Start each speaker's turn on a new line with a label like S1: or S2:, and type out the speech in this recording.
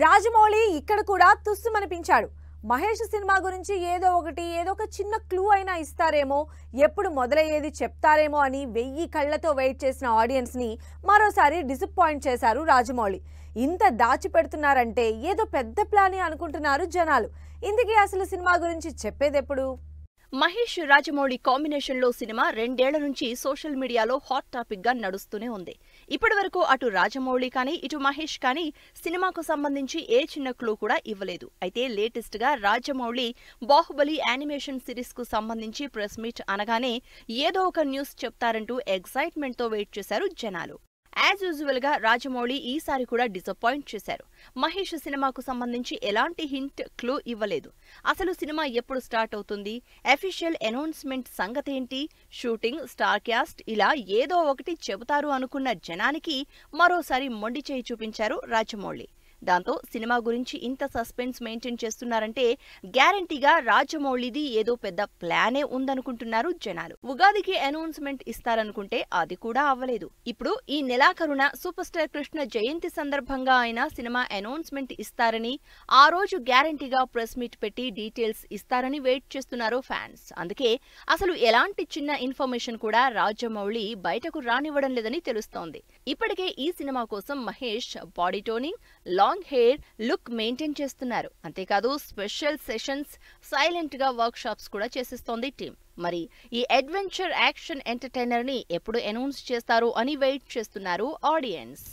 S1: రాజమౌళి ఇక్కడ కూడా తుస్సుమనిపించాడు. మహేష్ సినిమా గురించి ఏదో ఒక చిన్న క్లూ అయినా ఇస్తారేమో, ఎప్పుడు మొదలయ్యేది చెప్తారేమో అని 1000 కళ్ళతో వెయిట్ చేసిన ఆడియన్స్ ని మరోసారి డిసప్పాయింట్ చేశారు రాజమౌళి. ఇంత దాచిపెడుతున్నారంటే ఏదో పెద్ద ప్లాన్ అనుకుంటున్నారు జనాలు. ఇంతకీ అసలు సినిమా గురించి చెప్పేదెప్పుడు?
S2: మహేష్ రాజమౌళి కాంబినేషన్ లో సినిమా 2 ఏళ్ల నుంచి సోషల్ మీడియాలో హాట్ టాపిక్ గా నడుస్తూనే ఉంది. ఇప్పటివరకు అటు రాజమౌళి కానీ ఇటు మహేష్ కానీ సినిమాకు సంబంధించి ఏ చిన్న క్లూ కూడా ఇవ్వలేదు. అయితే లేటెస్ట్ గా రాజమౌళి బాహుబలి యానిమేషన్ సిరీస్ కు సంబంధించి ప్రెస్ మీట్ అనగానే ఏదో ఒక న్యూస్ చెప్తారంటూ ఎక్సైట్మెంట్ తో వెయిట్ చేశారు జనాలు. యాజ్ యూజువల్ గా రాజమౌళి ఈసారి కూడా డిసప్పాయింట్ చేశారు. మహేష్ సినిమాకు సంబంధించి ఎలాంటి హింట్ క్లూ ఇవ్వలేదు. అసలు సినిమా ఎప్పుడు స్టార్ట్ అవుతుంది, అఫీషియల్ అనౌన్స్మెంట్ సంగతేంటి, షూటింగ్, స్టార్ క్యాస్ట్ ఇలా ఏదో ఒకటి చెబుతారు అనుకున్న జనానికి మరోసారి మొండి చేయి చూపించారు రాజమౌళి. దాంతో సినిమా గురించి ఇంత సస్పెన్స్ మెయింటైన్ చేస్తున్నారంటే గ్యారంటీగా రాజమౌళిది ఏదో పెద్ద ప్లానే ఉందనుకుంటున్నారు జనాలు. ఉగాదికి అనౌన్స్మెంట్ ఇస్తారనుకుంటే అది కూడా అవ్వలేదు. ఇప్పుడు ఈ నెలాఖరున సూపర్ స్టార్ కృష్ణ జయంతి సందర్భంగా ఆయన సినిమా అనౌన్స్మెంట్ ఇస్తారని, ఆ రోజు గ్యారంటీగా ప్రెస్ మీట్ పెట్టి డీటెయిల్స్ ఇస్తారని వెయిట్ చేస్తున్నారు ఫ్యాన్స్. అందుకే అసలు ఎలాంటి చిన్న ఇన్ఫర్మేషన్ కూడా రాజమౌళి బయటకు రానివ్వడం లేదని తెలుస్తోంది. ఇప్పటికే ఈ సినిమా కోసం Mahesh body toning, long hair look maintain చేస్తున్నారు. అంతేకాదు స్పెషల్ సెషన్స్, సైలెంట్ గా వర్క్ షాప్స్ కూడా చేసేస్తోంది టీం. మరి ఈ అడ్వెంచర్ యాక్షన్ ఎంటర్టైనర్ ని ఎప్పుడు అనౌన్స్ చేస్తారు అని వెయిట్ చేస్తున్నారు ఆడియన్స్.